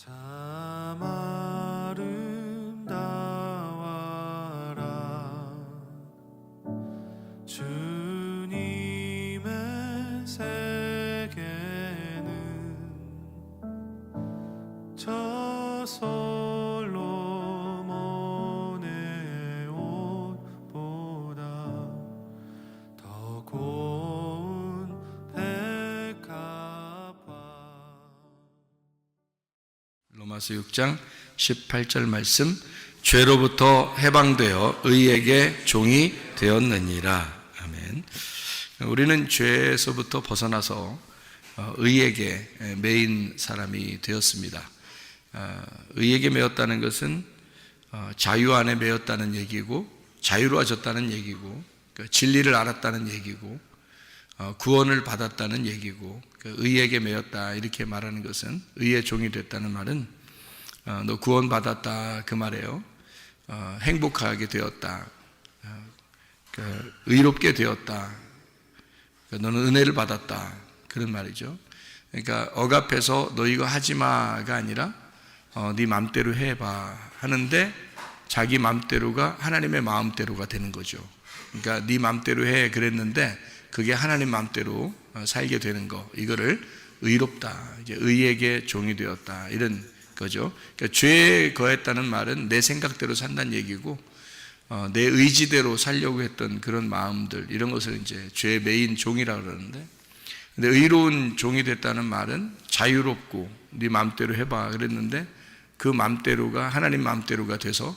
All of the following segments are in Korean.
참 아름다워라 주님의 세계는 저 솔로몬의 옷보다 더 고운 백합화. 로마서 6장 18절 말씀, 죄로부터 해방되어 의에게 종이 되었느니라. 아멘. 우리는 죄에서부터 벗어나서 의에게 매인 사람이 되었습니다. 의에게 매였다는 것은 자유 안에 매였다는 얘기고, 자유로워졌다는 얘기고, 진리를 알았다는 얘기고, 구원을 받았다는 얘기고, 의에게 매였다 이렇게 말하는 것은, 의의 종이 됐다는 말은 너 구원 받았다 그 말이에요. 행복하게 되었다, 의롭게 되었다, 너는 은혜를 받았다 그런 말이죠. 그러니까 억압해서 너 이거 하지마가 아니라 네 맘대로 해봐 하는데, 자기 맘대로가 하나님의 마음대로가 되는 거죠. 그러니까 네 맘대로 해 그랬는데 그게 하나님 맘대로 살게 되는 거, 이거를 의롭다, 이제 의에게 종이 되었다 이런 거죠. 그러니까 죄에 거했다는 말은 내 생각대로 산다는 얘기고, 내 의지대로 살려고 했던 그런 마음들, 이런 것을 이제 죄의 매인 종이라고 그러는데, 근데 의로운 종이 됐다는 말은 자유롭고 네 맘대로 해봐 그랬는데 그 맘대로가 하나님 맘대로가 돼서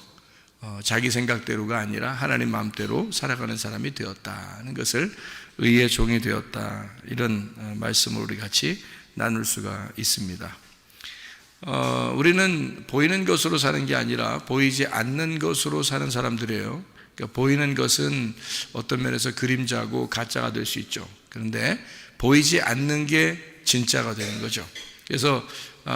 자기 생각대로가 아니라 하나님 마음대로 살아가는 사람이 되었다는 것을 의의 종이 되었다, 이런 말씀을 우리 같이 나눌 수가 있습니다. 우리는 보이는 것으로 사는 게 아니라 보이지 않는 것으로 사는 사람들이에요. 그러니까 보이는 것은 어떤 면에서 그림자고 가짜가 될 수 있죠. 그런데 보이지 않는 게 진짜가 되는 거죠. 그래서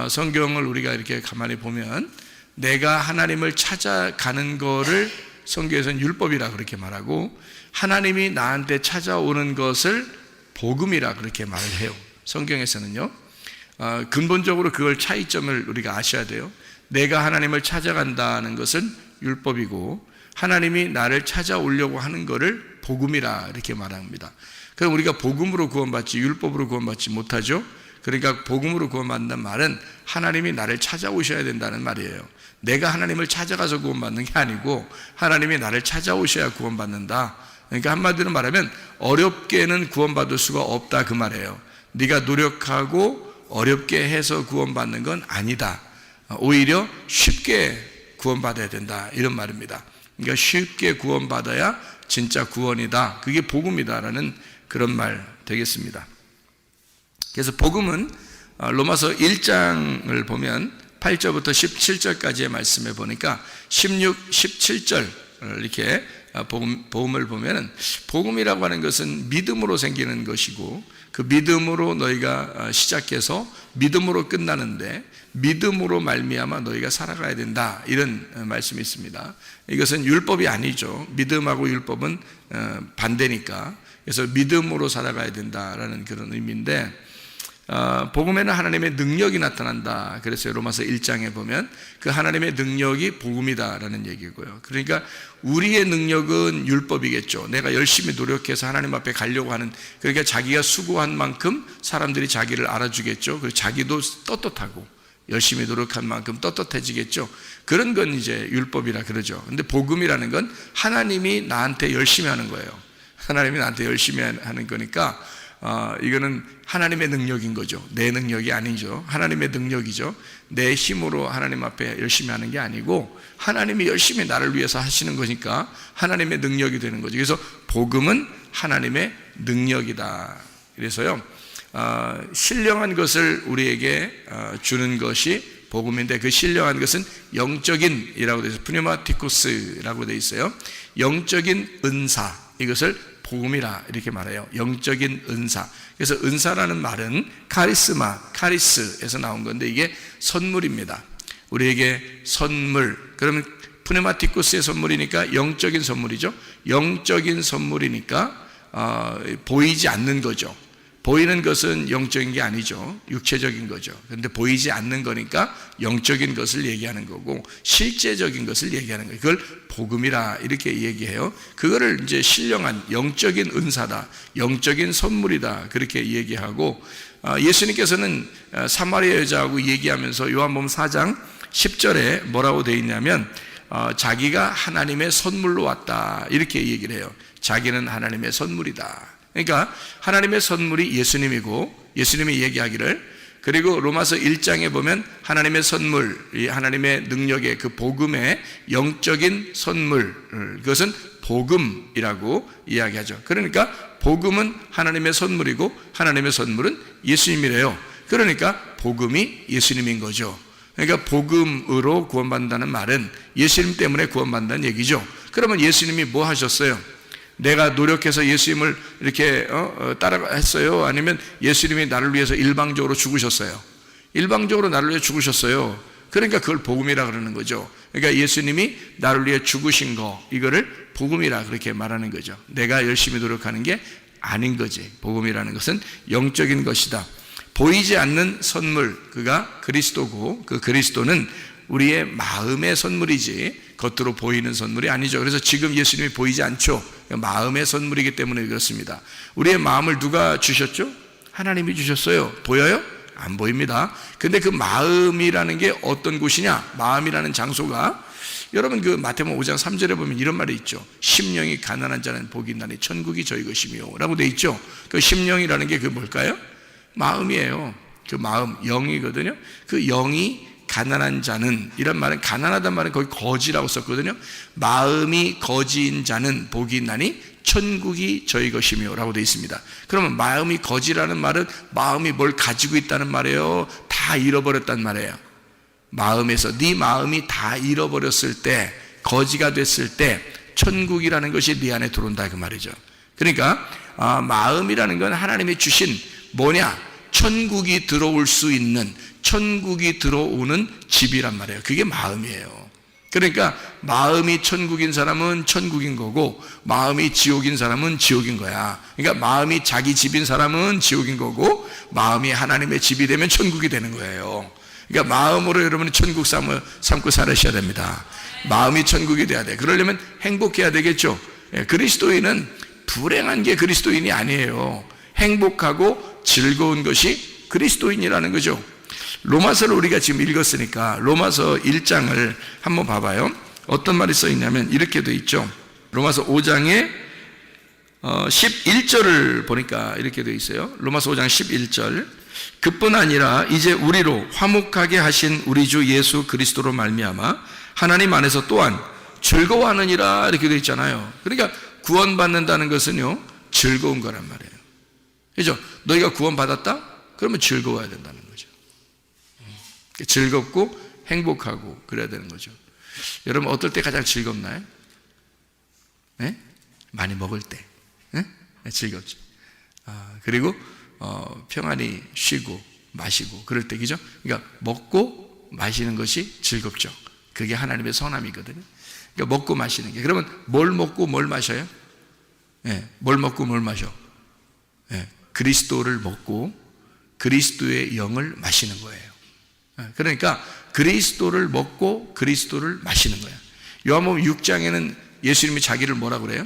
성경을 우리가 이렇게 가만히 보면 내가 하나님을 찾아가는 거를 성경에서는 율법이라 그렇게 말하고, 하나님이 나한테 찾아오는 것을 복음이라 그렇게 말을 해요. 성경에서는요. 근본적으로 그걸 차이점을 우리가 아셔야 돼요. 내가 하나님을 찾아간다는 것은 율법이고, 하나님이 나를 찾아오려고 하는 거를 복음이라 이렇게 말합니다. 그럼 우리가 복음으로 구원받지 율법으로 구원받지 못하죠. 그러니까 복음으로 구원받는다는 말은 하나님이 나를 찾아오셔야 된다는 말이에요. 내가 하나님을 찾아가서 구원받는 게 아니고 하나님이 나를 찾아오셔야 구원받는다. 그러니까 한마디로 말하면 어렵게는 구원받을 수가 없다 그 말이에요. 네가 노력하고 어렵게 해서 구원받는 건 아니다. 오히려 쉽게 구원받아야 된다 이런 말입니다. 그러니까 쉽게 구원받아야 진짜 구원이다, 그게 복음이다라는 그런 말 되겠습니다. 그래서 복음은 로마서 1장을 보면 8절부터 17절까지의 말씀에 보니까 16, 17절 이렇게 복음을 보면은, 복음이라고 하는 것은 믿음으로 생기는 것이고, 그 믿음으로 너희가 시작해서 믿음으로 끝나는데 믿음으로 말미암아 너희가 살아가야 된다, 이런 말씀이 있습니다. 이것은 율법이 아니죠. 믿음하고 율법은 반대니까. 그래서 믿음으로 살아가야 된다라는 그런 의미인데, 복음에는 하나님의 능력이 나타난다 그랬어요. 로마서 1장에 보면 그 하나님의 능력이 복음이다라는 얘기고요. 그러니까 우리의 능력은 율법이겠죠. 내가 열심히 노력해서 하나님 앞에 가려고 하는, 그러니까 자기가 수고한 만큼 사람들이 자기를 알아주겠죠. 그리고 자기도 떳떳하고 열심히 노력한 만큼 떳떳해지겠죠. 그런 건 이제 율법이라 그러죠. 근데 복음이라는 건 하나님이 나한테 열심히 하는 거예요. 하나님이 나한테 열심히 하는 거니까 이거는 하나님의 능력인 거죠. 내 능력이 아니죠. 하나님의 능력이죠. 내 힘으로 하나님 앞에 열심히 하는 게 아니고 하나님이 열심히 나를 위해서 하시는 거니까 하나님의 능력이 되는 거죠. 그래서 복음은 하나님의 능력이다. 그래서요, 신령한 것을 우리에게 주는 것이 복음인데, 그 신령한 것은 영적인이라고 되어 있어요. 푸니마티쿠스라고 되어 있어요. 영적인 은사, 이것을 복음이라 이렇게 말해요. 영적인 은사. 그래서 은사라는 말은 카리스마, 카리스에서 나온 건데 이게 선물입니다. 우리에게 선물. 그러면 푸네마티쿠스의 선물이니까 영적인 선물이죠. 영적인 선물이니까 보이지 않는 거죠. 보이는 것은 영적인 게 아니죠. 육체적인 거죠. 그런데 보이지 않는 거니까 영적인 것을 얘기하는 거고 실제적인 것을 얘기하는 거예요. 그걸 복음이라 이렇게 얘기해요. 그거를 이제 신령한 영적인 은사다, 영적인 선물이다 그렇게 얘기하고, 예수님께서는 사마리아 여자하고 얘기하면서 요한복음 4장 10절에 뭐라고 되어 있냐면 자기가 하나님의 선물로 왔다 이렇게 얘기를 해요. 자기는 하나님의 선물이다. 그러니까 하나님의 선물이 예수님이고, 예수님이 얘기하기를, 그리고 로마서 1장에 보면 하나님의 선물, 이 하나님의 능력의 그 복음의 영적인 선물, 그것은 복음이라고 이야기하죠. 그러니까 복음은 하나님의 선물이고 하나님의 선물은 예수님이래요. 그러니까 복음이 예수님인 거죠. 그러니까 복음으로 구원받는다는 말은 예수님 때문에 구원받는다는 얘기죠. 그러면 예수님이 뭐 하셨어요? 내가 노력해서 예수님을 이렇게 따라했어요? 아니면 예수님이 나를 위해서 일방적으로 죽으셨어요? 일방적으로 나를 위해 죽으셨어요. 그러니까 그걸 복음이라 그러는 거죠. 그러니까 예수님이 나를 위해 죽으신 거, 이거를 복음이라 그렇게 말하는 거죠. 내가 열심히 노력하는 게 아닌 거지. 복음이라는 것은 영적인 것이다. 보이지 않는 선물, 그가 그리스도고, 그 그리스도는 우리의 마음의 선물이지 겉으로 보이는 선물이 아니죠. 그래서 지금 예수님이 보이지 않죠. 마음의 선물이기 때문에 그렇습니다. 우리의 마음을 누가 주셨죠? 하나님이 주셨어요. 보여요? 안 보입니다. 근데 그 마음이라는 게 어떤 곳이냐? 마음이라는 장소가, 여러분 그 마태복음 5장 3절에 보면 이런 말이 있죠. 심령이 가난한 자는 복이 있나니 천국이 저희 것이며 라고 돼 있죠. 그 심령이라는 게 그 뭘까요? 마음이에요. 그 마음, 영이거든요. 그 영이 가난한 자는, 이런 말은, 가난하단 말은 거기 거지라고 썼거든요. 마음이 거지인 자는 복이 있나니 천국이 저희 것이며 라고 되어 있습니다. 그러면 마음이 거지라는 말은 마음이 뭘 가지고 있다는 말이에요? 다 잃어버렸단 말이에요. 마음에서 네 마음이 다 잃어버렸을 때, 거지가 됐을 때 천국이라는 것이 네 안에 들어온다 그 말이죠. 그러니까 마음이라는 건 하나님이 주신 뭐냐? 천국이 들어올 수 있는, 천국이 들어오는 집이란 말이에요. 그게 마음이에요. 그러니까 마음이 천국인 사람은 천국인 거고, 마음이 지옥인 사람은 지옥인 거야. 그러니까 마음이 자기 집인 사람은 지옥인 거고, 마음이 하나님의 집이 되면 천국이 되는 거예요. 그러니까 마음으로 여러분이 천국 삼고 살으셔야 됩니다. 마음이 천국이 돼야 돼. 그러려면 행복해야 되겠죠. 그리스도인은 불행한 게 그리스도인이 아니에요. 행복하고 즐거운 것이 그리스도인이라는 거죠. 로마서를 우리가 지금 읽었으니까 로마서 1장을 한번 봐봐요. 어떤 말이 써 있냐면 이렇게 돼 있죠. 로마서 5장에 11절을 보니까 이렇게 돼 있어요. 로마서 5장 11절. 그뿐 아니라 이제 우리로 화목하게 하신 우리 주 예수 그리스도로 말미암아 하나님 안에서 또한 즐거워하느니라 이렇게 돼 있잖아요. 그러니까 구원받는다는 것은요, 즐거운 거란 말이에요. 그죠? 너희가 구원받았다? 그러면 즐거워야 된다는 거죠. 즐겁고 행복하고 그래야 되는 거죠. 여러분 어떨 때 가장 즐겁나요? 네? 많이 먹을 때. 네? 즐겁죠. 그리고 평안히 쉬고 마시고 그럴 때, 그죠? 그러니까 먹고 마시는 것이 즐겁죠. 그게 하나님의 선함이거든요. 그러니까 먹고 마시는 게. 그러면 뭘 먹고 뭘 마셔요? 네, 뭘 먹고 뭘 마셔? 네, 그리스도를 먹고 그리스도의 영을 마시는 거예요. 그러니까 그리스도를 먹고 그리스도를 마시는 거예요. 요한복음 6장에는 예수님이 자기를 뭐라 그래요?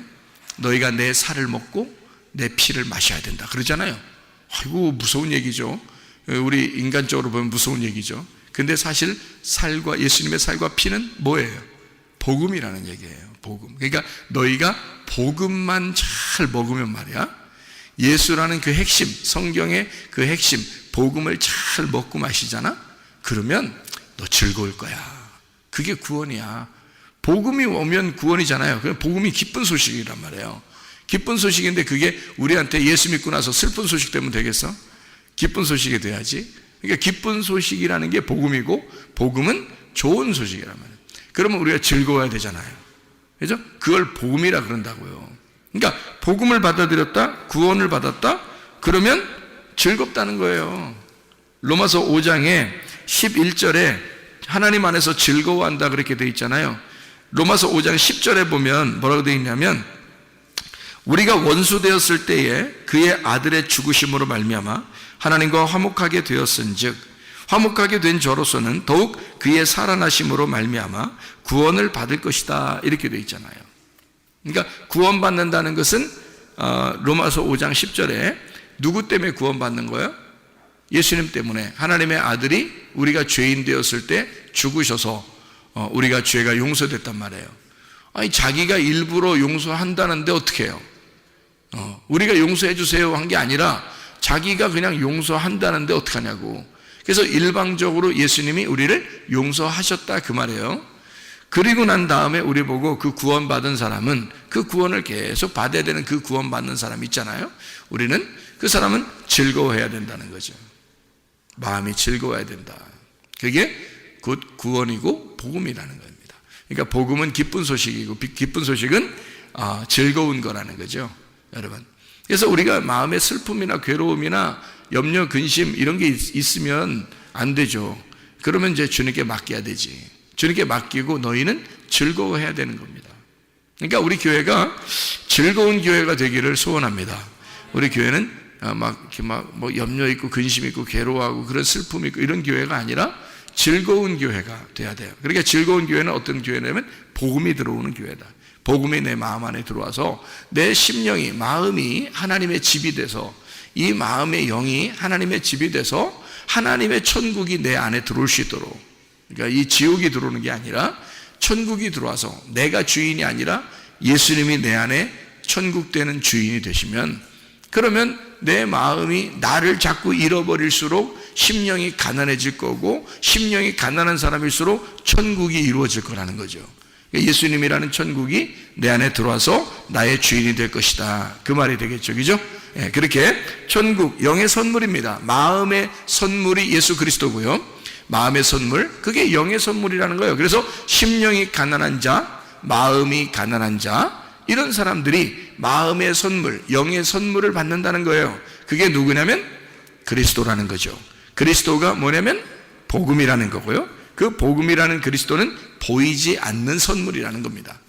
너희가 내 살을 먹고 내 피를 마셔야 된다 그러잖아요. 아이고 무서운 얘기죠. 우리 인간적으로 보면 무서운 얘기죠. 근데 사실 살과, 예수님의 살과 피는 뭐예요? 복음이라는 얘기예요. 복음. 그러니까 너희가 복음만 잘 먹으면 말이야, 예수라는 그 핵심, 성경의 그 핵심 복음을 잘 먹고 마시잖아. 그러면 너 즐거울 거야. 그게 구원이야. 복음이 오면 구원이잖아요. 복음이 기쁜 소식이란 말이에요. 기쁜 소식인데 그게 우리한테 예수 믿고 나서 슬픈 소식 되면 되겠어? 기쁜 소식이 돼야지. 그러니까 기쁜 소식이라는 게 복음이고, 복음은 좋은 소식이란 말이에요. 그러면 우리가 즐거워야 되잖아요. 그죠? 그걸 복음이라 그런다고요. 그러니까 복음을 받아들였다, 구원을 받았다, 그러면 즐겁다는 거예요. 로마서 5장에 11절에 하나님 안에서 즐거워한다 그렇게 돼 있잖아요. 로마서 5장 10절에 보면 뭐라고 돼 있냐면, 우리가 원수 되었을 때에 그의 아들의 죽으심으로 말미암아 하나님과 화목하게 되었은즉 화목하게 된 저로서는 더욱 그의 살아나심으로 말미암아 구원을 받을 것이다, 이렇게 되어 있잖아요. 그러니까 구원받는다는 것은 로마서 5장 10절에 누구 때문에 구원받는 거예요? 예수님 때문에. 하나님의 아들이 우리가 죄인 되었을 때 죽으셔서 우리가 죄가 용서됐단 말이에요. 아니, 자기가 일부러 용서한다는데 어떻게 해요? 우리가 용서해 주세요 한 게 아니라 자기가 그냥 용서한다는데 어떡하냐고. 그래서 일방적으로 예수님이 우리를 용서하셨다, 그 말이에요. 그리고 난 다음에 우리 보고 그 구원받은 사람은 그 구원을 계속 받아야 되는 그 구원받는 사람 있잖아요. 우리는 그 사람은 즐거워해야 된다는 거죠. 마음이 즐거워야 된다. 그게 곧 구원이고 복음이라는 겁니다. 그러니까 복음은 기쁜 소식이고 기쁜 소식은 즐거운 거라는 거죠, 여러분. 그래서 우리가 마음의 슬픔이나 괴로움이나 염려, 근심 이런 게 있으면 안 되죠. 그러면 이제 주님께 맡겨야 되지. 주님께 맡기고 너희는 즐거워해야 되는 겁니다. 그러니까 우리 교회가 즐거운 교회가 되기를 소원합니다. 우리 교회는 뭐 염려 있고 근심 있고 괴로워하고 그런 슬픔 있고 이런 교회가 아니라 즐거운 교회가 돼야 돼요. 그러니까 즐거운 교회는 어떤 교회냐면 복음이 들어오는 교회다. 복음이 내 마음 안에 들어와서 내 심령이, 마음이 하나님의 집이 돼서, 이 마음의 영이 하나님의 집이 돼서 하나님의 천국이 내 안에 들어올 수 있도록, 그러니까 이 지옥이 들어오는 게 아니라 천국이 들어와서 내가 주인이 아니라 예수님이 내 안에 천국 되는 주인이 되시면, 그러면 내 마음이 나를 자꾸 잃어버릴수록 심령이 가난해질 거고, 심령이 가난한 사람일수록 천국이 이루어질 거라는 거죠. 예수님이라는 천국이 내 안에 들어와서 나의 주인이 될 것이다, 그 말이 되겠죠, 그죠? 그렇게 천국, 영의 선물입니다. 마음의 선물이 예수 그리스도고요. 마음의 선물, 그게 영의 선물이라는 거예요. 그래서 심령이 가난한 자, 마음이 가난한 자, 이런 사람들이 마음의 선물, 영의 선물을 받는다는 거예요. 그게 누구냐면 그리스도라는 거죠. 그리스도가 뭐냐면 복음이라는 거고요. 그 복음이라는 그리스도는 보이지 않는 선물이라는 겁니다.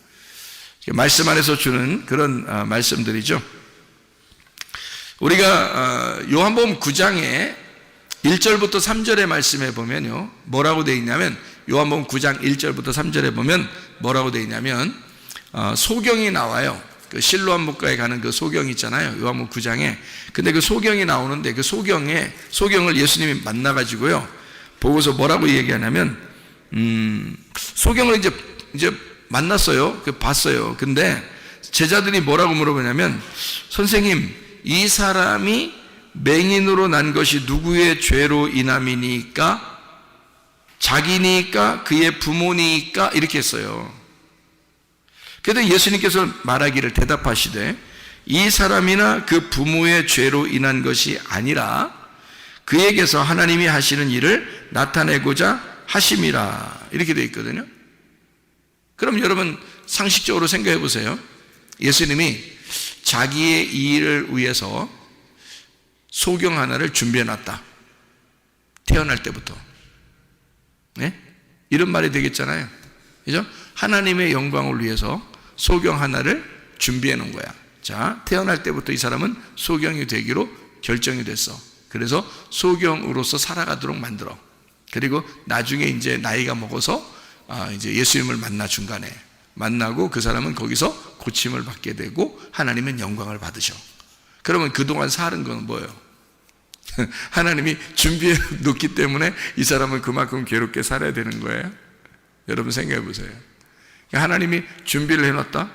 말씀 안에서 주는 그런 말씀들이죠. 우리가 요한복음 9장에 1절부터 3절의 말씀에 보면요, 뭐라고 되어 있냐면, 요한복음 9장 1절부터 3절에 보면 뭐라고 되어 있냐면, 소경이 나와요. 그 실로암 목가에 가는 그 소경 있잖아요, 요한복음 9장에. 근데 그 소경이 나오는데 그 소경을 예수님이 만나가지고요, 보고서 뭐라고 얘기하냐면, 소경을 이제 만났어요. 봤어요. 근데 제자들이 뭐라고 물어보냐면, 선생님, 이 사람이 맹인으로 난 것이 누구의 죄로 인함이니까? 자기니까? 그의 부모니까? 이렇게 했어요. 그런데 예수님께서 말하기를, 대답하시되 이 사람이나 그 부모의 죄로 인한 것이 아니라 그에게서 하나님이 하시는 일을 나타내고자 하심이라, 이렇게 되어 있거든요. 그럼 여러분 상식적으로 생각해 보세요. 예수님이 자기의 일을 위해서 소경 하나를 준비해 놨다, 태어날 때부터. 네? 이런 말이 되겠잖아요, 그죠? 하나님의 영광을 위해서 소경 하나를 준비해 놓은 거야. 자, 태어날 때부터 이 사람은 소경이 되기로 결정이 됐어. 그래서 소경으로서 살아가도록 만들어. 그리고 나중에 이제 나이가 먹어서 이제 예수님을 만나, 중간에 만나고 그 사람은 거기서 고침을 받게 되고 하나님은 영광을 받으셔. 그러면 그동안 사는 건 뭐예요? 하나님이 준비해 놓기 때문에 이 사람은 그만큼 괴롭게 살아야 되는 거예요. 여러분 생각해 보세요. 하나님이 준비를 해놨다,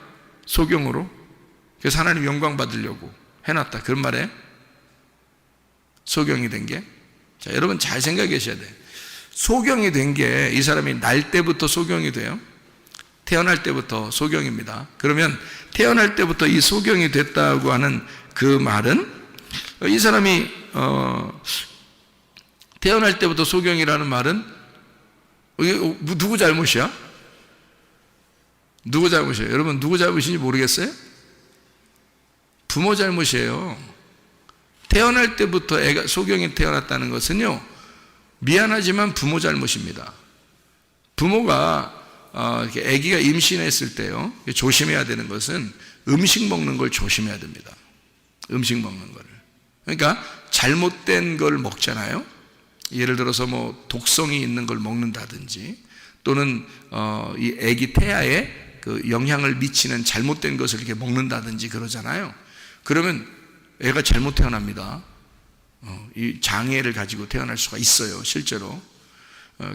소경으로. 그래서 하나님 영광 받으려고 해놨다, 그런 말이에요. 소경이 된 게. 자, 여러분 잘 생각해 계셔야 돼요. 소경이 된 게, 이 사람이 날 때부터 소경이 돼요. 태어날 때부터 소경입니다. 그러면 태어날 때부터 이 소경이 됐다고 하는 그 말은, 이 사람이 태어날 때부터 소경이라는 말은 누구 잘못이야? 누구 잘못이에요? 여러분 누구 잘못인지 모르겠어요? 부모 잘못이에요. 태어날 때부터 애가 소경이 태어났다는 것은요, 미안하지만 부모 잘못입니다. 부모가 이렇게 아기가 임신했을 때요, 조심해야 되는 것은 음식 먹는 걸 조심해야 됩니다. 음식 먹는 거를. 그러니까 잘못된 걸 먹잖아요. 예를 들어서 뭐 독성이 있는 걸 먹는다든지, 또는 이 아기 태아에 그 영향을 미치는 잘못된 것을 이렇게 먹는다든지 그러잖아요. 그러면 애가 잘못 태어납니다. 이 장애를 가지고 태어날 수가 있어요, 실제로.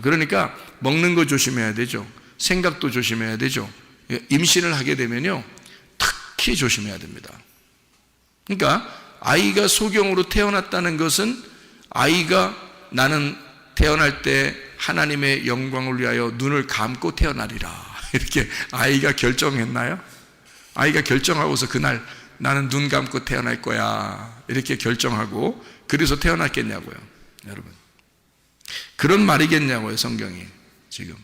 그러니까 먹는 거 조심해야 되죠. 생각도 조심해야 되죠. 임신을 하게 되면요, 특히 조심해야 됩니다. 그러니까 아이가 소경으로 태어났다는 것은 아이가 나는 태어날 때 하나님의 영광을 위하여 눈을 감고 태어나리라, 이렇게 아이가 결정했나요? 아이가 결정하고서 그날 나는 눈 감고 태어날 거야, 이렇게 결정하고 그래서 태어났겠냐고요, 여러분. 그런 말이겠냐고요, 성경이 지금.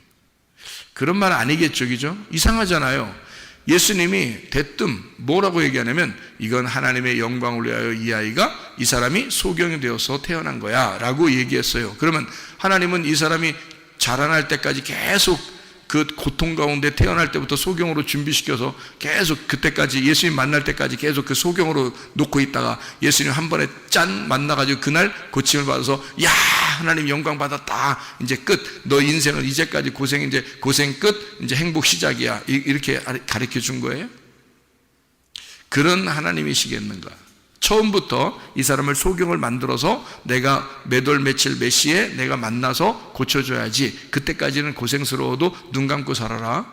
그런 말 아니겠죠, 그죠? 이상하잖아요. 예수님이 대뜸 뭐라고 얘기하냐면, 이건 하나님의 영광을 위하여 이 아이가, 이 사람이 소경이 되어서 태어난 거야 라고 얘기했어요. 그러면 하나님은 이 사람이 자라날 때까지 계속 그 고통 가운데 태어날 때부터 소경으로 준비시켜서 계속 그때까지, 예수님 만날 때까지 계속 그 소경으로 놓고 있다가 예수님 한 번에 짠 만나가지고 그날 고침을 받아서, 야, 하나님 영광 받았다, 이제 끝, 너 인생은 이제까지 고생, 이제 고생 끝, 이제 행복 시작이야, 이렇게 가르쳐 준 거예요? 그런 하나님이시겠는가? 처음부터 이 사람을 소경을 만들어서 내가 몇 월 며칠 몇 시에 내가 만나서 고쳐줘야지, 그때까지는 고생스러워도 눈 감고 살아라,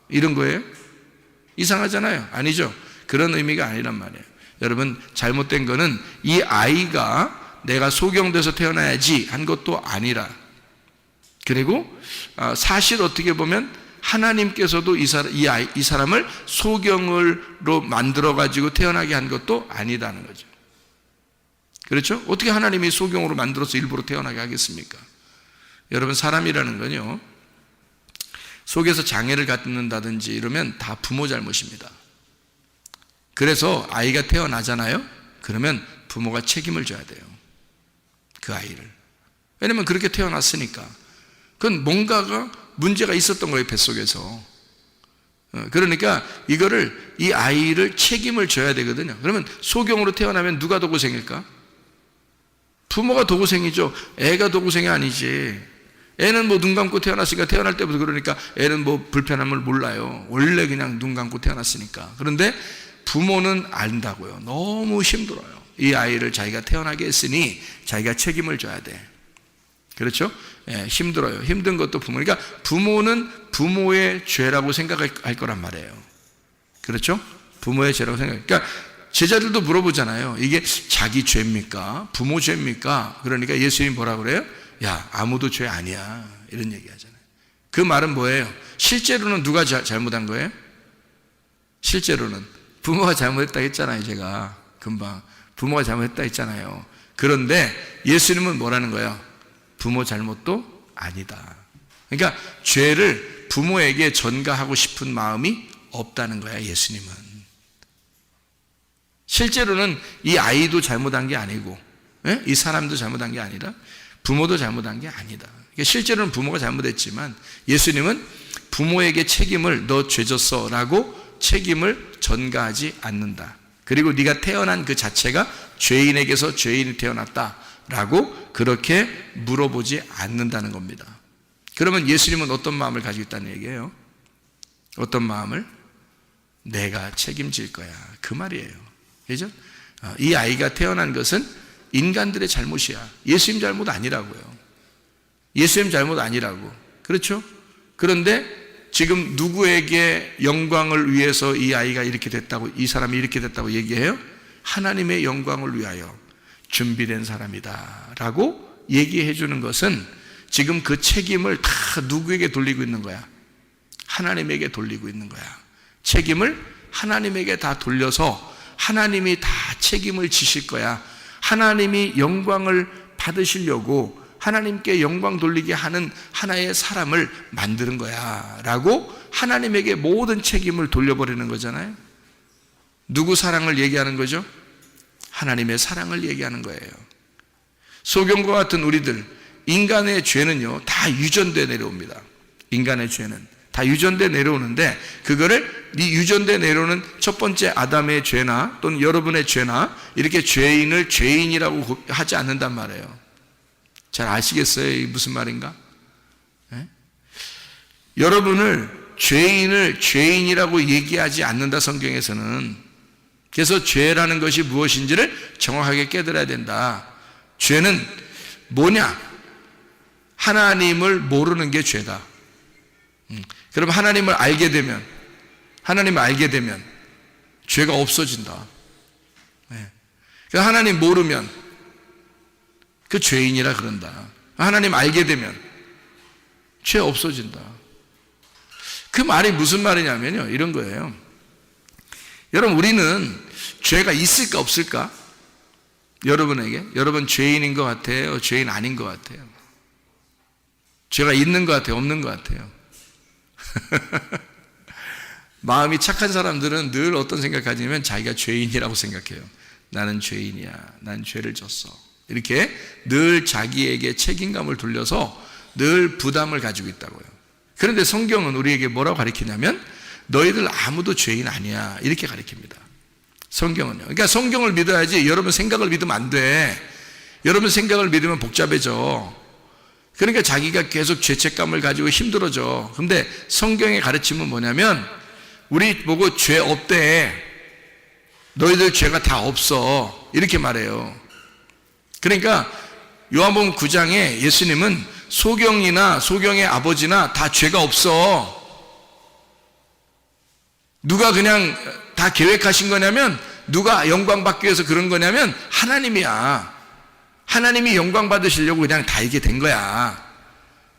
이런 거예요? 이상하잖아요. 아니죠? 그런 의미가 아니란 말이에요. 여러분, 잘못된 거는 이 아이가 내가 소경돼서 태어나야지 한 것도 아니라, 그리고 사실 어떻게 보면 하나님께서도 이 사람을 소경으로 만들어가지고 태어나게 한 것도 아니다는 거죠. 그렇죠? 어떻게 하나님이 소경으로 만들어서 일부러 태어나게 하겠습니까? 여러분, 사람이라는 건요, 속에서 장애를 갖는다든지 이러면 다 부모 잘못입니다. 그래서 아이가 태어나잖아요? 그러면 부모가 책임을 져야 돼요, 그 아이를. 왜냐면 그렇게 태어났으니까. 그건 뭔가가 문제가 있었던 거예요, 뱃속에서. 그러니까 이거를, 이 아이를 책임을 져야 되거든요. 그러면 소경으로 태어나면 누가 더 고생일까? 부모가 더 고생이죠. 애가 더 고생이 아니지. 애는 뭐 눈 감고 태어났으니까, 태어날 때부터 그러니까 애는 뭐 불편함을 몰라요. 원래 그냥 눈 감고 태어났으니까. 그런데 부모는 안다고요. 너무 힘들어요. 이 아이를 자기가 태어나게 했으니 자기가 책임을 져야 돼. 그렇죠? 예, 힘들어요. 힘든 것도 부모. 그러니까 부모는 부모의 죄라고 생각할 거란 말이에요. 그렇죠? 부모의 죄라고 생각. 그러니까 제자들도 물어보잖아요. 이게 자기 죄입니까? 부모 죄입니까? 그러니까 예수님이 뭐라 그래요? 야, 아무도 죄 아니야, 이런 얘기 하잖아요. 그 말은 뭐예요? 실제로는 누가 잘못한 거예요? 실제로는 부모가 잘못했다 했잖아요. 제가 금방 부모가 잘못했다 했잖아요. 그런데 예수님은 뭐라는 거예요? 부모 잘못도 아니다. 그러니까 죄를 부모에게 전가하고 싶은 마음이 없다는 거야, 예수님은. 실제로는 이 아이도 잘못한 게 아니고, 이 사람도 잘못한 게 아니라 부모도 잘못한 게 아니다. 그러니까 실제로는 부모가 잘못했지만 예수님은 부모에게 책임을, 너 죄졌어 라고 책임을 전가하지 않는다. 그리고 네가 태어난 그 자체가 죄인에게서 죄인이 태어났다 라고 그렇게 물어보지 않는다는 겁니다. 그러면 예수님은 어떤 마음을 가지고 있다는 얘기예요? 어떤 마음을? 내가 책임질 거야, 그 말이에요. 그죠? 이 아이가 태어난 것은 인간들의 잘못이야. 예수님 잘못 아니라고요. 예수님 잘못 아니라고. 그렇죠? 그런데 지금 누구에게 영광을 위해서 이 아이가 이렇게 됐다고, 이 사람이 이렇게 됐다고 얘기해요? 하나님의 영광을 위하여 준비된 사람이다 라고 얘기해 주는 것은 지금 그 책임을 다 누구에게 돌리고 있는 거야? 하나님에게 돌리고 있는 거야. 책임을 하나님에게 다 돌려서 하나님이 다 책임을 지실 거야. 하나님이 영광을 받으시려고 하나님께 영광 돌리게 하는 하나의 사람을 만드는 거야 라고 하나님에게 모든 책임을 돌려버리는 거잖아요. 누구 사랑을 얘기하는 거죠? 하나님의 사랑을 얘기하는 거예요. 소경과 같은 우리들, 인간의 죄는요 다 유전돼 내려옵니다. 인간의 죄는 다 유전돼 내려오는데 그거를 이 유전돼 내려오는 첫 번째 아담의 죄나 또는 여러분의 죄나 이렇게 죄인을 죄인이라고 하지 않는단 말이에요. 잘 아시겠어요? 이게 무슨 말인가? 네? 여러분을 죄인을 죄인이라고 얘기하지 않는다 성경에서는. 그래서 죄라는 것이 무엇인지를 정확하게 깨달아야 된다. 죄는 뭐냐? 하나님을 모르는 게 죄다. 그럼 하나님을 알게 되면 죄가 없어진다. 네. 하나님 모르면 그 죄인이라 그런다. 하나님 알게 되면 죄 없어진다. 그 말이 무슨 말이냐면요, 이런 거예요. 여러분, 우리는 죄가 있을까 없을까? 여러분에게 여러분 죄인인 것 같아요, 죄인 아닌 것 같아요? 죄가 있는 것 같아요, 없는 것 같아요? 마음이 착한 사람들은 늘 어떤 생각하냐면 자기가 죄인이라고 생각해요. 나는 죄인이야, 난 죄를 졌어. 이렇게 늘 자기에게 책임감을 돌려서 늘 부담을 가지고 있다고요. 그런데 성경은 우리에게 뭐라고 가르치냐면 너희들 아무도 죄인 아니야, 이렇게 가르칩니다. 성경은요. 그러니까 성경을 믿어야지 여러분 생각을 믿으면 안 돼. 여러분 생각을 믿으면 복잡해져. 그러니까 자기가 계속 죄책감을 가지고 힘들어져. 근데 성경의 가르침은 뭐냐면 우리 보고 죄 없대. 너희들 죄가 다 없어, 이렇게 말해요. 그러니까 요한복음 9장에 예수님은 소경이나 소경의 아버지나 다 죄가 없어. 누가 그냥 다 계획하신 거냐면, 누가 영광 받기 위해서 그런 거냐면 하나님이야. 하나님이 영광 받으시려고 그냥 다 이게 된 거야.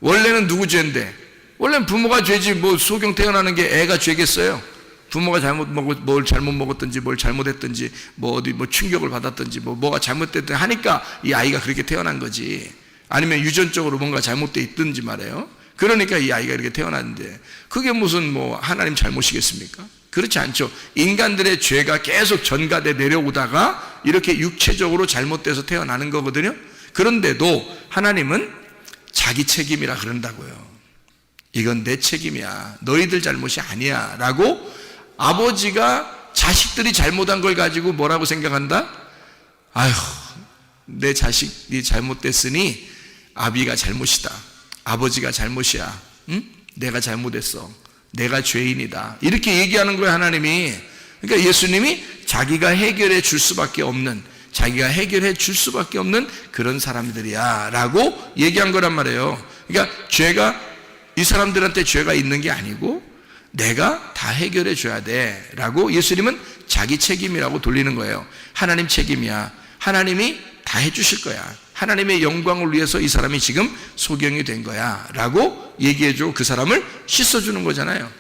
원래는 누구 죄인데? 원래는 부모가 죄지. 뭐 소경 태어나는 게 애가 죄겠어요? 부모가 뭘 잘못 먹었든지 뭘 잘못했든지 뭐 어디 뭐 충격을 받았든지 뭐가 잘못됐든지 하니까 이 아이가 그렇게 태어난 거지. 아니면 유전적으로 뭔가 잘못돼 있든지 말이에요. 그러니까 이 아이가 이렇게 태어났는데 그게 무슨 뭐 하나님 잘못이겠습니까? 그렇지 않죠. 인간들의 죄가 계속 전가돼 내려오다가 이렇게 육체적으로 잘못돼서 태어나는 거거든요. 그런데도 하나님은 자기 책임이라 그런다고요. 이건 내 책임이야, 너희들 잘못이 아니야 라고. 아버지가 자식들이 잘못한 걸 가지고 뭐라고 생각한다? 아휴, 내 자식이 잘못됐으니 아비가 잘못이다, 아버지가 잘못이야, 응? 내가 잘못했어, 내가 죄인이다, 이렇게 얘기하는 거예요, 하나님이. 그러니까 예수님이 자기가 해결해 줄 수밖에 없는, 자기가 해결해 줄 수밖에 없는 그런 사람들이야 라고 얘기한 거란 말이에요. 그러니까 죄가, 이 사람들한테 죄가 있는 게 아니고 내가 다 해결해 줘야 돼 라고 예수님은 자기 책임이라고 돌리는 거예요. 하나님 책임이야, 하나님이 다 해주실 거야, 하나님의 영광을 위해서 이 사람이 지금 소경이 된 거야 라고 얘기해주고 그 사람을 씻어주는 거잖아요.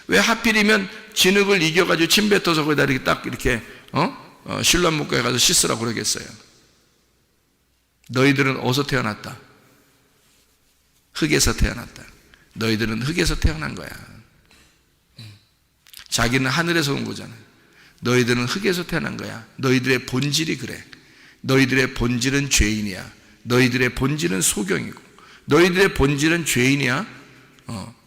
왜 하필이면 진흙을 이겨가지고 침 뱉어서 거기다 이렇게 딱 이렇게 신랑 목가에 가서 씻으라고 그러겠어요? 너희들은 어디서 태어났다? 흙에서 태어났다. 너희들은 흙에서 태어난 거야. 자기는 하늘에서 온 거잖아요. 너희들은 흙에서 태어난 거야. 너희들의 본질이 그래. 너희들의 본질은 죄인이야. 너희들의 본질은 소경이고 너희들의 본질은 죄인이야.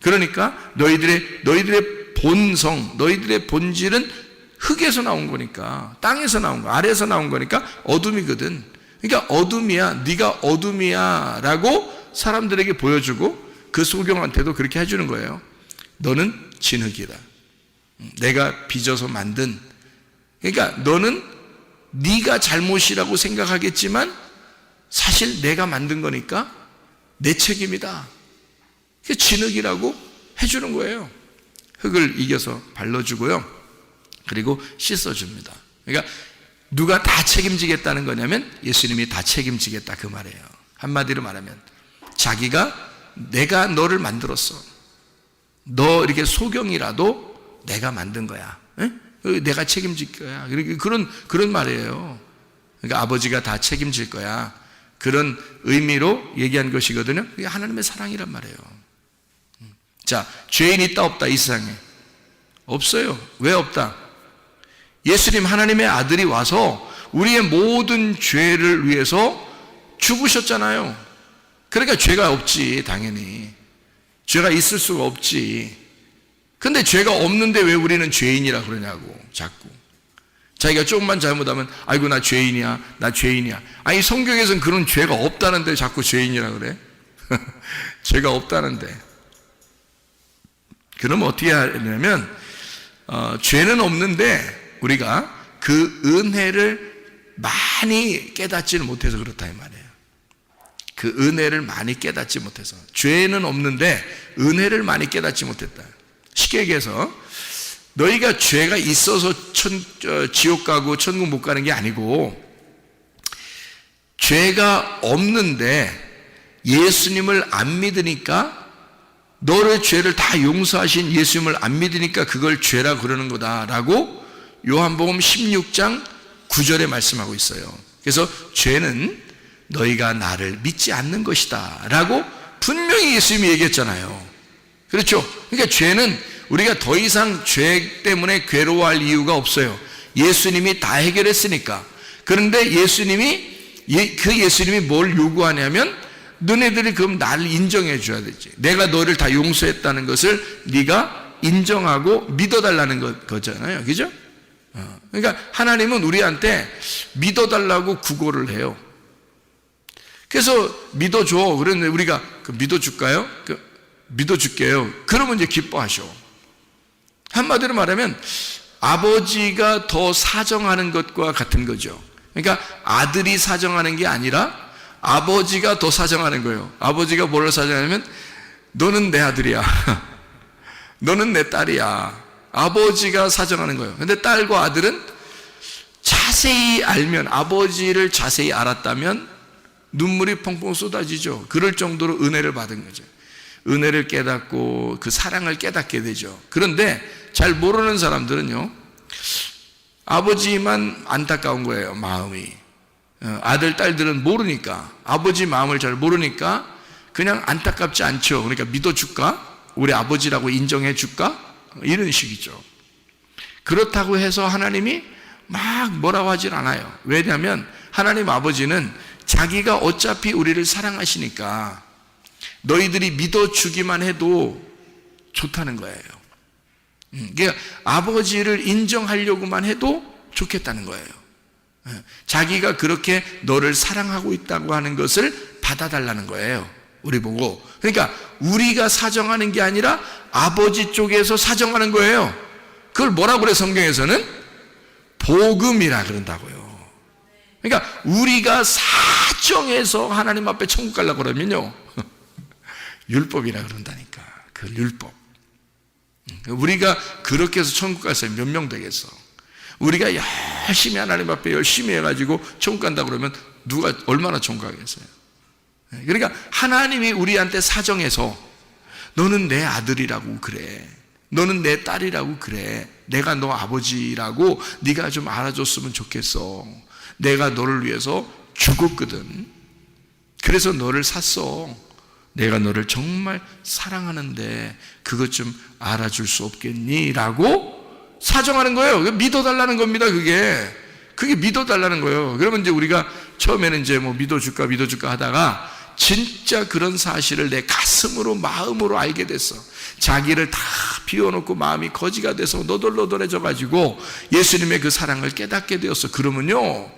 그러니까 너희들의 본성, 너희들의 본질은 흙에서 나온 거니까, 땅에서 나온 거, 아래에서 나온 거니까 어둠이거든. 그러니까 어둠이야, 네가 어둠이야 라고 사람들에게 보여주고 그 소경한테도 그렇게 해주는 거예요. 너는 진흙이다, 내가 빚어서 만든. 그러니까 너는 네가 잘못이라고 생각하겠지만 사실 내가 만든 거니까 내 책임이다. 그게 진흙이라고 해주는 거예요. 흙을 이겨서 발라주고요, 그리고 씻어줍니다. 그러니까 누가 다 책임지겠다는 거냐면 예수님이 다 책임지겠다 그 말이에요. 한마디로 말하면 자기가, 내가 너를 만들었어, 너 이렇게 소경이라도 내가 만든 거야, 내가 책임질 거야, 그런 말이에요. 그러니까 아버지가 다 책임질 거야, 그런 의미로 얘기한 것이거든요. 그게 하나님의 사랑이란 말이에요. 자, 죄인 있다 없다 이 세상에? 없어요. 왜 없다? 예수님, 하나님의 아들이 와서 우리의 모든 죄를 위해서 죽으셨잖아요. 그러니까 죄가 없지. 당연히 죄가 있을 수가 없지. 근데 죄가 없는데 왜 우리는 죄인이라 그러냐고, 자꾸. 자기가 조금만 잘못하면, 아이고, 나 죄인이야, 나 죄인이야. 아니, 성경에서는 그런 죄가 없다는데 자꾸 죄인이라 그래? 죄가 없다는데. 그럼 어떻게 하냐면, 죄는 없는데, 우리가 그 은혜를 많이 깨닫지를 못해서 그렇다, 이 말이에요. 그 은혜를 많이 깨닫지 못해서. 죄는 없는데, 은혜를 많이 깨닫지 못했다. 쉽게 얘기해서, 너희가 죄가 있어서 지옥 가고 천국 못 가는 게 아니고, 죄가 없는데 예수님을 안 믿으니까, 너의 죄를 다 용서하신 예수님을 안 믿으니까 그걸 죄라 그러는 거다라고 요한복음 16장 9절에 말씀하고 있어요. 그래서 죄는 너희가 나를 믿지 않는 것이다 라고 분명히 예수님이 얘기했잖아요. 그렇죠? 그러니까 죄는 우리가 더 이상 죄 때문에 괴로워할 이유가 없어요. 예수님이 다 해결했으니까. 그런데 예수님이 뭘 요구하냐면, 너네들이 그럼 나를 인정해 줘야 되지. 내가 너를 다 용서했다는 것을 네가 인정하고 믿어달라는 거잖아요. 그죠? 그러니까 하나님은 우리한테 믿어달라고 구걸을 해요. 그래서 믿어줘. 그런데 우리가 믿어줄까요? 믿어줄게요. 그러면 이제 기뻐하셔. 한마디로 말하면 아버지가 더 사정하는 것과 같은 거죠. 그러니까 아들이 사정하는 게 아니라 아버지가 더 사정하는 거예요. 아버지가 뭘 사정하냐면, 너는 내 아들이야. 너는 내 딸이야. 아버지가 사정하는 거예요. 근데 딸과 아들은 자세히 알면, 아버지를 자세히 알았다면 눈물이 펑펑 쏟아지죠. 그럴 정도로 은혜를 받은 거죠. 은혜를 깨닫고 그 사랑을 깨닫게 되죠. 그런데 잘 모르는 사람들은요, 아버지만 안타까운 거예요, 마음이. 아들, 딸들은 모르니까, 아버지 마음을 잘 모르니까 그냥 안타깝지 않죠. 그러니까 믿어줄까? 우리 아버지라고 인정해 줄까? 이런 식이죠. 그렇다고 해서 하나님이 막 뭐라고 하질 않아요. 왜냐하면 하나님 아버지는 자기가 어차피 우리를 사랑하시니까 너희들이 믿어주기만 해도 좋다는 거예요. 그러니까 아버지를 인정하려고만 해도 좋겠다는 거예요. 자기가 그렇게 너를 사랑하고 있다고 하는 것을 받아달라는 거예요. 우리 보고. 그러니까 우리가 사정하는 게 아니라 아버지 쪽에서 사정하는 거예요. 그걸 뭐라고 그래, 성경에서는? 복음이라 그런다고요. 그러니까 우리가 사정해서 하나님 앞에 천국 가려고 그러면요, 율법이라 그런다니까. 그 율법. 우리가 그렇게 해서 천국 갈 사람이 몇 명 되겠어? 우리가 열심히 하나님 앞에 열심히 해가지고 천국 간다 그러면 누가 얼마나 천국 가겠어요? 그러니까 하나님이 우리한테 사정해서, 너는 내 아들이라고 그래, 너는 내 딸이라고 그래, 내가 너 아버지라고 네가 좀 알아줬으면 좋겠어. 내가 너를 위해서 죽었거든. 그래서 너를 샀어. 내가 너를 정말 사랑하는데 그것 좀 알아줄 수 없겠니? 라고 사정하는 거예요. 믿어달라는 겁니다. 그게 믿어달라는 거예요. 그러면 이제 우리가 처음에는 이제 뭐 믿어줄까 하다가 진짜 그런 사실을 내 가슴으로, 마음으로 알게 됐어. 자기를 다 비워놓고 마음이 거지가 돼서 너덜너덜해져 가지고 예수님의 그 사랑을 깨닫게 되었어. 그러면요,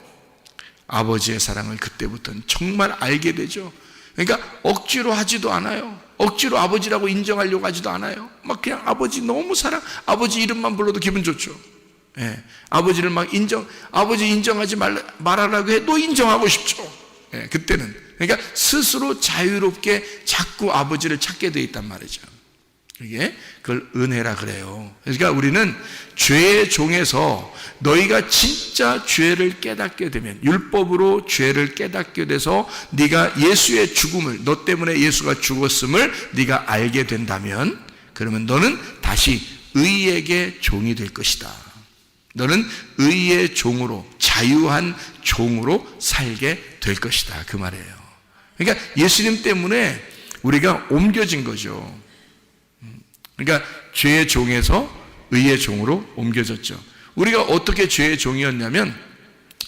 아버지의 사랑을 그때부터는 정말 알게 되죠. 그러니까 억지로 하지도 않아요. 억지로 아버지라고 인정하려고 하지도 않아요. 막 그냥 아버지 너무 아버지 이름만 불러도 기분 좋죠. 예. 아버지를 막 아버지 인정하지 말아라고 해도 인정하고 싶죠. 예. 그때는. 그러니까 스스로 자유롭게 자꾸 아버지를 찾게 돼 있단 말이죠. 그걸 은혜라 그래요. 그러니까 우리는 죄의 종에서 너희가 진짜 죄를 깨닫게 되면, 율법으로 죄를 깨닫게 돼서 네가 예수의 죽음을, 너 때문에 예수가 죽었음을 네가 알게 된다면, 그러면 너는 다시 의에게 종이 될 것이다. 너는 의의 종으로, 자유한 종으로 살게 될 것이다, 그 말이에요. 그러니까 예수님 때문에 우리가 옮겨진 거죠. 그러니까 죄의 종에서 의의 종으로 옮겨졌죠. 우리가 어떻게 죄의 종이었냐면,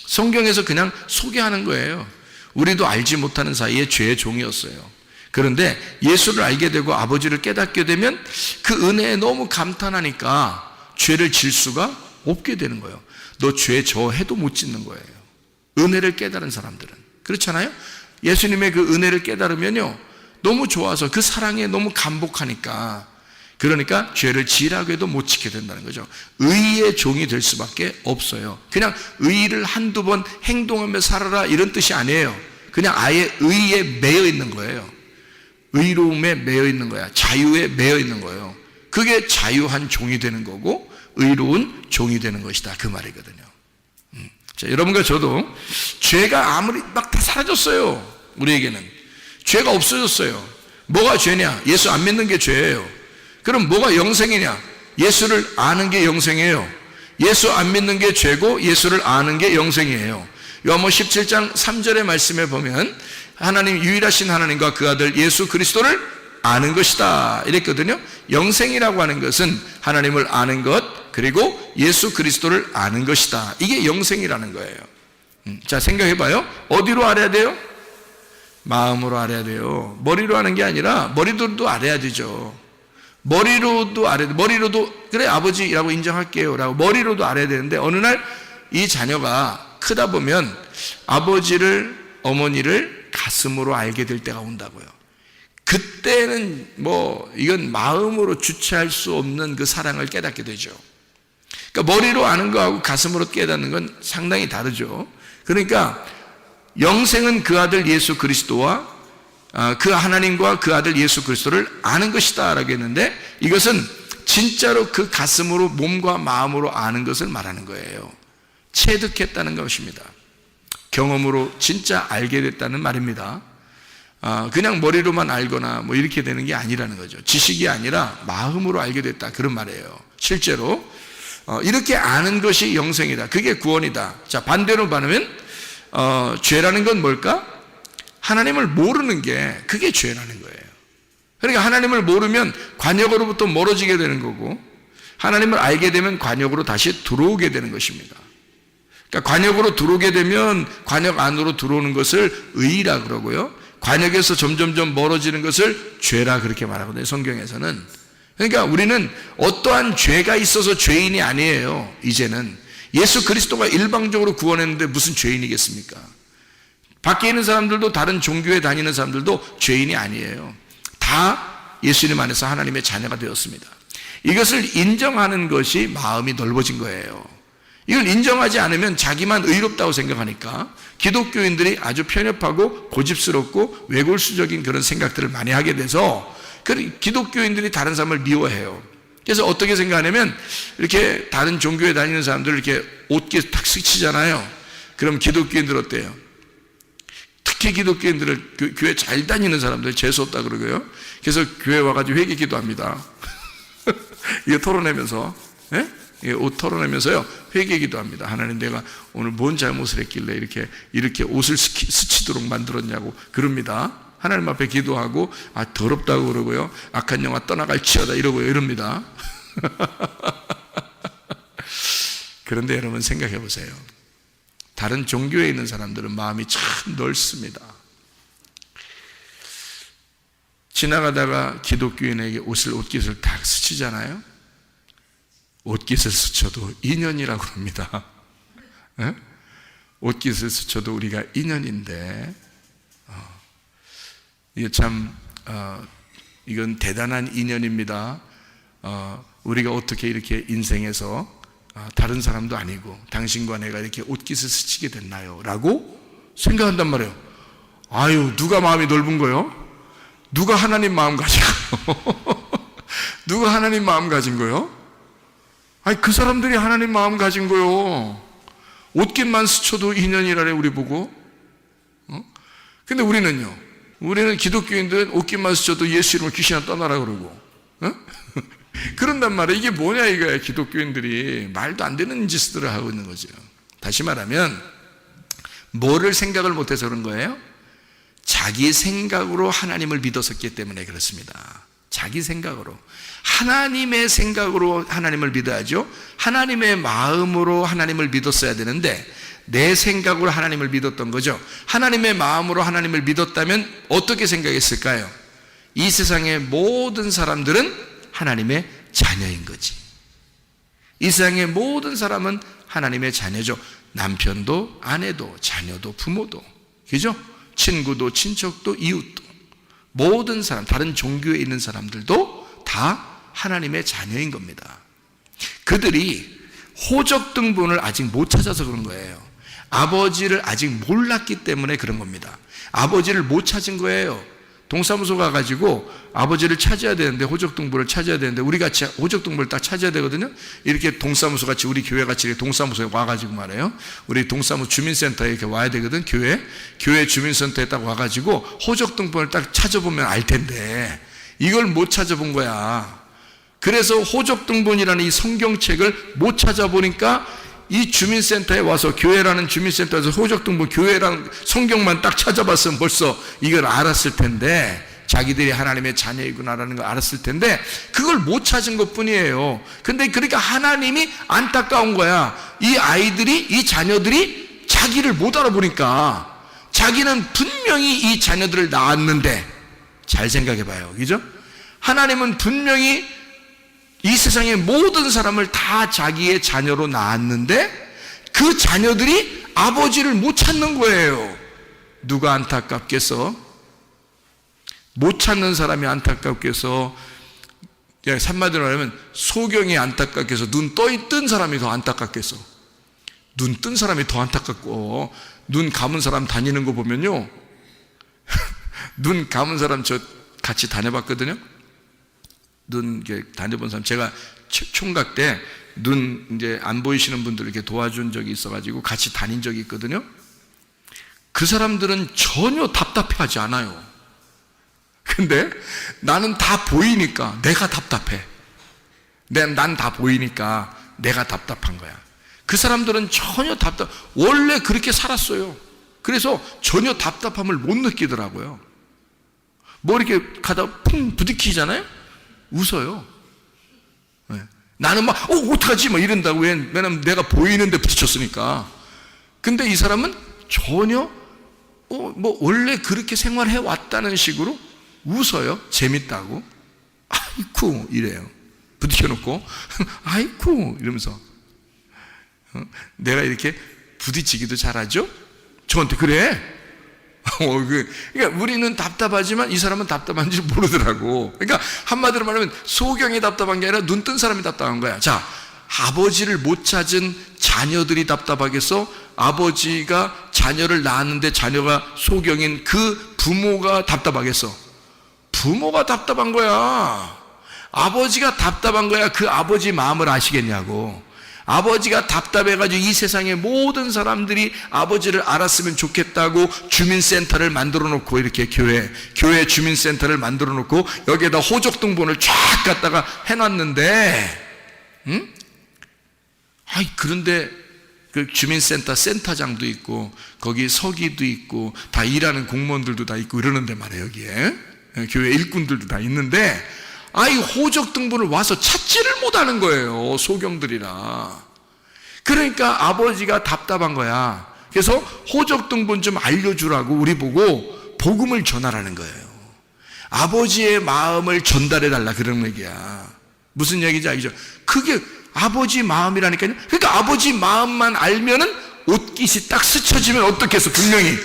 성경에서 그냥 소개하는 거예요. 우리도 알지 못하는 사이에 죄의 종이었어요. 그런데 예수를 알게 되고 아버지를 깨닫게 되면 그 은혜에 너무 감탄하니까 죄를 질 수가 없게 되는 거예요. 너 죄 저 해도 못 짓는 거예요. 은혜를 깨달은 사람들은. 그렇잖아요? 예수님의 그 은혜를 깨달으면요, 너무 좋아서 그 사랑에 너무 감복하니까, 그러니까 죄를 지으라고 해도 못 지게 된다는 거죠. 의의 종이 될 수밖에 없어요. 그냥 의를 한두 번 행동하며 살아라 이런 뜻이 아니에요. 그냥 아예 의에 매여 있는 거예요. 의로움에 매여 있는 거야. 자유에 매여 있는 거예요. 그게 자유한 종이 되는 거고 의로운 종이 되는 것이다, 그 말이거든요. 자, 여러분과 저도 죄가 아무리 막 다 사라졌어요. 우리에게는 죄가 없어졌어요. 뭐가 죄냐? 예수 안 믿는 게 죄예요. 그럼 뭐가 영생이냐? 예수를 아는 게 영생이에요. 예수 안 믿는 게 죄고 예수를 아는 게 영생이에요. 요한복음 17장 3절의 말씀에 보면 하나님, 유일하신 하나님과 그 아들 예수 그리스도를 아는 것이다 이랬거든요. 영생이라고 하는 것은 하나님을 아는 것, 그리고 예수 그리스도를 아는 것이다. 이게 영생이라는 거예요. 자, 생각해봐요. 어디로 알아야 돼요? 마음으로 알아야 돼요. 머리로 하는 게 아니라 머리로도 알아야 되죠. 머리로도 알아야 돼. 머리로도 그래 아버지라고 인정할게요 라고 머리로도 알아야 되는데, 어느 날 이 자녀가 크다 보면 아버지를, 어머니를 가슴으로 알게 될 때가 온다고요. 그때는 이건 마음으로 주체할 수 없는 그 사랑을 깨닫게 되죠. 그러니까 머리로 아는 거하고 가슴으로 깨닫는 건 상당히 다르죠. 그러니까 영생은 그 아들 예수 그리스도와 그 하나님과 그 아들 예수 그리스도를 아는 것이다 라고 했는데, 이것은 진짜로 그 가슴으로, 몸과 마음으로 아는 것을 말하는 거예요. 체득했다는 것입니다. 경험으로 진짜 알게 됐다는 말입니다. 그냥 머리로만 알거나 이렇게 되는 게 아니라는 거죠. 지식이 아니라 마음으로 알게 됐다, 그런 말이에요. 실제로 이렇게 아는 것이 영생이다. 그게 구원이다. 자, 반대로 말하면 죄라는 건 뭘까? 하나님을 모르는 게, 그게 죄라는 거예요. 그러니까 하나님을 모르면 관역으로부터 멀어지게 되는 거고, 하나님을 알게 되면 관역으로 다시 들어오게 되는 것입니다. 그러니까 관역으로 들어오게 되면 관역 안으로 들어오는 것을 의라 그러고요, 관역에서 점점점 멀어지는 것을 죄라 그렇게 말하거든요, 성경에서는. 그러니까 우리는 어떠한 죄가 있어서 죄인이 아니에요. 이제는 예수 그리스도가 일방적으로 구원했는데 무슨 죄인이겠습니까? 밖에 있는 사람들도, 다른 종교에 다니는 사람들도 죄인이 아니에요. 다 예수님 안에서 하나님의 자녀가 되었습니다. 이것을 인정하는 것이 마음이 넓어진 거예요. 이걸 인정하지 않으면 자기만 의롭다고 생각하니까 기독교인들이 아주 편협하고 고집스럽고 외골수적인 그런 생각들을 많이 하게 돼서 기독교인들이 다른 사람을 미워해요. 그래서 어떻게 생각하냐면, 이렇게 다른 종교에 다니는 사람들 이렇게 옷깃 탁 스치잖아요. 그럼 기독교인들 어때요? 특히 기독교인들을, 교회 잘 다니는 사람들 재수없다 그러고요. 그래서 교회 와가지고 회개 기도합니다. 이거 털어내면서, 예? 옷 털어내면서요, 회개 기도합니다. 하나님, 내가 오늘 뭔 잘못을 했길래 이렇게 옷을 스치도록 만들었냐고 그럽니다. 하나님 앞에 기도하고, 더럽다고 그러고요, 악한 영화 떠나갈지어다 이러고요, 이럽니다. 그런데 여러분 생각해 보세요. 다른 종교에 있는 사람들은 마음이 참 넓습니다. 지나가다가 기독교인에게 옷깃을 딱 스치잖아요. 옷깃을 스쳐도 인연이라고 합니다. 네? 옷깃을 스쳐도 우리가 인연인데, 이게 참 이건 대단한 인연입니다. 우리가 어떻게 이렇게 인생에서 다른 사람도 아니고 당신과 내가 이렇게 옷깃을 스치게 됐나요? 라고 생각한단 말이에요. 아유, 누가 마음이 넓은 거요? 누가 하나님 마음 가진 거요? 누가 하나님 마음 가진 거요? 아니, 그 사람들이 하나님 마음 가진 거요. 옷깃만 스쳐도 인연이라래, 우리 보고. 근데 우리는 기독교인들은 옷깃만 스쳐도 예수 이름으로 귀신아 떠나라 그러고, 그런단 말이에요. 이게 뭐냐 이거야. 기독교인들이 말도 안 되는 짓들을 하고 있는 거죠. 다시 말하면 뭐를 생각을 못해서 그런 거예요? 자기 생각으로 하나님을 믿었었기 때문에 그렇습니다. 자기 생각으로. 하나님의 생각으로 하나님을 믿어야죠. 하나님의 마음으로 하나님을 믿었어야 되는데 내 생각으로 하나님을 믿었던 거죠. 하나님의 마음으로 하나님을 믿었다면 어떻게 생각했을까요? 이 세상의 모든 사람들은 하나님의 자녀인 거지. 이 세상의 모든 사람은 하나님의 자녀죠. 남편도, 아내도, 자녀도, 부모도, 그죠? 친구도, 친척도, 이웃도, 모든 사람, 다른 종교에 있는 사람들도 다 하나님의 자녀인 겁니다. 그들이 호적등본을 아직 못 찾아서 그런 거예요. 아버지를 아직 몰랐기 때문에 그런 겁니다. 아버지를 못 찾은 거예요. 동사무소 가가지고 아버지를 찾아야 되는데, 호적등본을 찾아야 되는데, 우리 같이 호적등본을 딱 찾아야 되거든요. 이렇게 동사무소 같이, 우리 교회 같이 이렇게 동사무소에 와가지고 말해요. 우리 동사무소 주민센터에 이렇게 와야 되거든. 교회 주민센터에 딱 와가지고 호적등본을 딱 찾아보면 알 텐데, 이걸 못 찾아본 거야. 그래서 호적등본이라는 이 성경책을 못 찾아보니까 이 주민센터에 와서, 교회라는 주민센터에서 호적등본, 교회라는 성경만 딱 찾아봤으면 벌써 이걸 알았을 텐데, 자기들이 하나님의 자녀이구나라는 걸 알았을 텐데, 그걸 못 찾은 것 뿐이에요. 근데 그러니까 하나님이 안타까운 거야. 이 아이들이, 이 자녀들이 자기를 못 알아보니까. 자기는 분명히 이 자녀들을 낳았는데, 잘 생각해 봐요. 그죠? 하나님은 분명히 이 세상의 모든 사람을 다 자기의 자녀로 낳았는데 그 자녀들이 아버지를 못 찾는 거예요. 누가 안타깝겠어? 못 찾는 사람이 안타깝겠어? 한마디로 말하면 소경이 안타깝겠어? 눈 뜬 사람이 더 안타깝겠어? 눈 뜬 사람이 더 안타깝고, 눈 감은 사람 다니는 거 보면요, 눈 감은 사람 저 같이 다녀봤거든요. 눈 다녀본 사람, 제가 총각 때 눈 이제 안 보이시는 분들 이렇게 도와준 적이 있어가지고 같이 다닌 적이 있거든요. 그 사람들은 전혀 답답해하지 않아요. 근데 나는 다 보이니까 내가 답답해. 난 다 보이니까 내가 답답한 거야. 그 사람들은 전혀 원래 그렇게 살았어요. 그래서 전혀 답답함을 못 느끼더라고요. 뭐 이렇게 가다가 쿵 부딪히잖아요? 웃어요. 네. 나는 막 어떡하지? 막 이런다고. 왜냐면 내가 보이는데 부딪혔으니까. 근데 이 사람은 전혀 뭐 원래 그렇게 생활해 왔다는 식으로 웃어요. 재밌다고. 아이쿠 이래요. 부딪혀놓고 아이쿠 이러면서 내가 이렇게 부딪히기도 잘하죠? 저한테 그래. 그러니까 우리는 답답하지만 이 사람은 답답한지 모르더라고. 그러니까 한마디로 말하면 소경이 답답한 게 아니라 눈 뜬 사람이 답답한 거야. 자, 아버지를 못 찾은 자녀들이 답답하겠어? 아버지가 자녀를 낳았는데 자녀가 소경인 그 부모가 답답하겠어? 부모가 답답한 거야. 아버지가 답답한 거야. 그 아버지 마음을 아시겠냐고. 아버지가 답답해가지고 이 세상의 모든 사람들이 아버지를 알았으면 좋겠다고 주민센터를 만들어 놓고, 이렇게 교회 주민센터를 만들어 놓고 여기에다 호적등본을 쫙 갖다가 해놨는데, 그런데 그 주민센터 센터장도 있고 거기 서기도 있고 다 일하는 공무원들도 다 있고 이러는데 말이에요. 여기에 교회 일꾼들도 다 있는데 호적등본을 와서 찾지를 못하는 거예요. 소경들이라. 그러니까 아버지가 답답한 거야. 그래서 호적등본 좀 알려주라고 우리 보고 복음을 전하라는 거예요. 아버지의 마음을 전달해 달라, 그런 얘기야. 무슨 얘기인지 알죠? 그게 아버지 마음이라니까요. 그러니까 아버지 마음만 알면은 옷깃이 딱 스쳐지면 어떻겠어? 분명히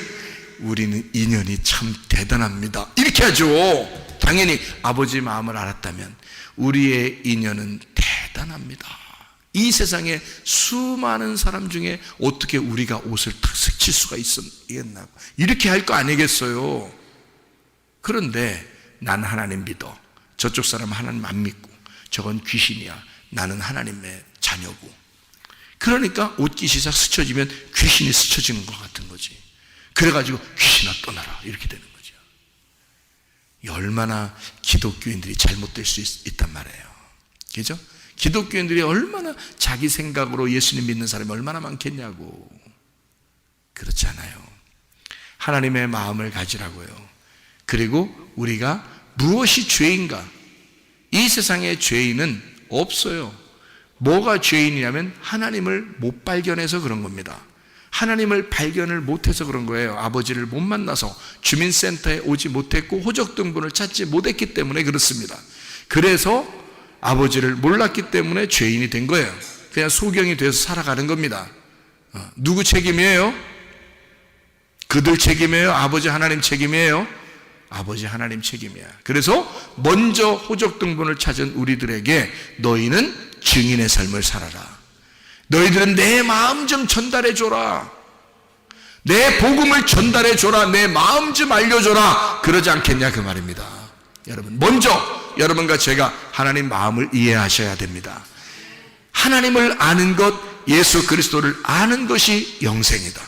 우리는 인연이 참 대단합니다, 이렇게 하죠. 당연히 아버지 마음을 알았다면 우리의 인연은 대단합니다. 이 세상에 수많은 사람 중에 어떻게 우리가 옷을 탁 스칠 수가 있겠나, 이렇게 할 거 아니겠어요. 그런데 난 하나님 믿어, 저쪽 사람은 하나님 안 믿고, 저건 귀신이야, 나는 하나님의 자녀고. 그러니까 옷깃이 싹 스쳐지면 귀신이 스쳐지는 것 같은 거지. 그래가지고 귀신아 떠나라, 이렇게 되는 거죠. 얼마나 기독교인들이 잘못될 수 있단 말이에요. 그죠? 기독교인들이 얼마나 자기 생각으로 예수님 믿는 사람이 얼마나 많겠냐고. 그렇지 않아요. 하나님의 마음을 가지라고요. 그리고 우리가 무엇이 죄인가? 이 세상의 죄인은 없어요. 뭐가 죄인이냐면 하나님을 못 발견해서 그런 겁니다. 하나님을 발견을 못해서 그런 거예요. 아버지를 못 만나서 주민센터에 오지 못했고 호적등본을 찾지 못했기 때문에 그렇습니다. 그래서 아버지를 몰랐기 때문에 죄인이 된 거예요. 그냥 소경이 돼서 살아가는 겁니다. 누구 책임이에요? 그들 책임이에요? 아버지 하나님 책임이에요? 아버지 하나님 책임이야. 그래서 먼저 호적등본을 찾은 우리들에게 너희는 증인의 삶을 살아라. 너희들은 내 마음 좀 전달해줘라. 내 복음을 전달해줘라. 내 마음 좀 알려줘라. 그러지 않겠냐 그 말입니다. 여러분, 먼저 여러분과 제가 하나님 마음을 이해하셔야 됩니다. 하나님을 아는 것, 예수 그리스도를 아는 것이 영생이다.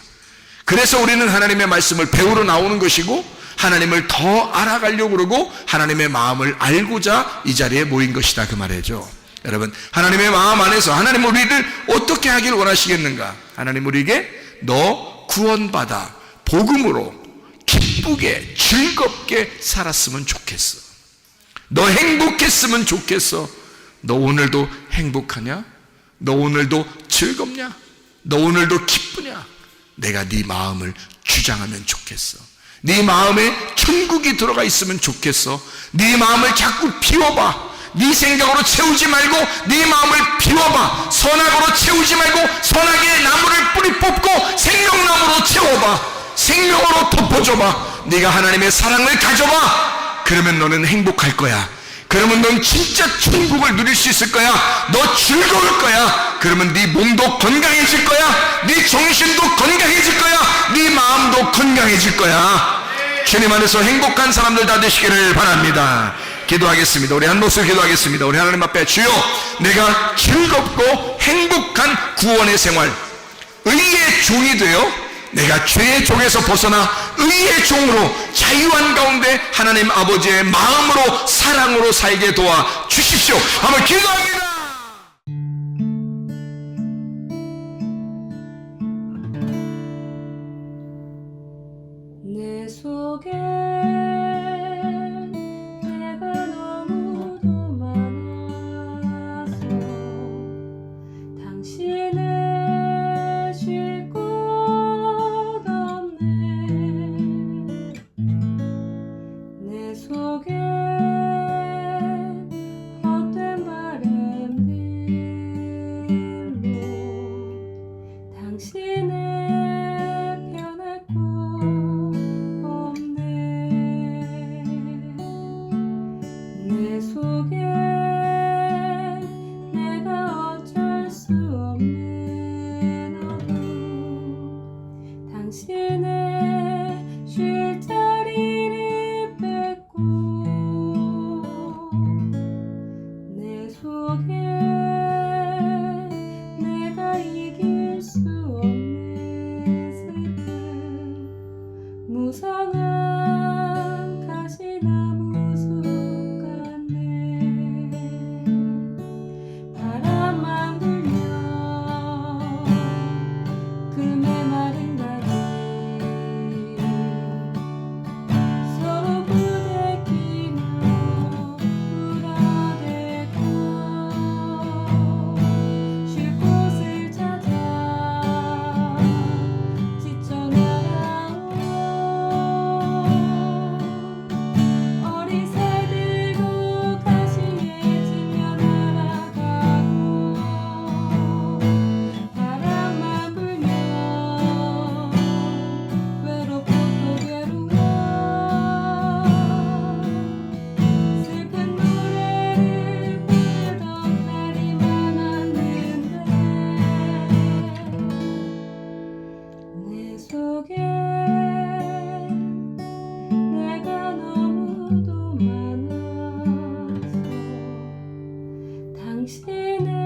그래서 우리는 하나님의 말씀을 배우러 나오는 것이고 하나님을 더 알아가려고 그러고 하나님의 마음을 알고자 이 자리에 모인 것이다 그 말이죠. 여러분, 하나님의 마음 안에서 하나님 우리를 어떻게 하길 원하시겠는가? 하나님 우리에게 너 구원받아 복음으로 기쁘게 즐겁게 살았으면 좋겠어. 너 행복했으면 좋겠어. 너 오늘도 행복하냐? 너 오늘도 즐겁냐? 너 오늘도 기쁘냐? 내가 네 마음을 주장하면 좋겠어. 네 마음에 천국이 들어가 있으면 좋겠어. 네 마음을 자꾸 비워봐. 네 생각으로 채우지 말고 네 마음을 비워봐. 선악으로 채우지 말고 선악의 나무를 뿌리 뽑고 생명나무로 채워봐. 생명으로 덮어줘봐. 네가 하나님의 사랑을 가져봐. 그러면 너는 행복할 거야. 그러면 넌 진짜 천국을 누릴 수 있을 거야. 너 즐거울 거야. 그러면 네 몸도 건강해질 거야. 네 정신도 건강해질 거야. 네 마음도 건강해질 거야. 주님 안에서 행복한 사람들 다 되시기를 바랍니다. 기도하겠습니다. 우리 한 목소리 기도하겠습니다. 우리 하나님 앞에 주여, 내가 즐겁고 행복한 구원의 생활, 의의 종이 되어 내가 죄의 종에서 벗어나 의의 종으로 자유한 가운데 하나님 아버지의 마음으로 사랑으로 살게 도와 주십시오. 한번 기도합니다. 내 속에 내가 너무도 많아서 당신을 쉴 곳 없네. 내 속에 헛된 바램들로 당신을 변할 곳 없네. 내 속에 내가 어쩔 수 없는 어둠, 당신의 쉴 자리를 뺏고 내 속에 내가 이길 수 없는 슬픔, 무성한 가시나무 숲 같네. 바람만 불면 그 메마른 다리 서로 부대끼며 울어대고 쉴 곳을 찾아 지쳐 날아온 어리새들도 가시에 질려 날아가고, 바람만 불면 외롭고 또 괴로워 슬픈 노래를 부르던 날이 많았는데 내 속에 내가 너무도 많아서 당신을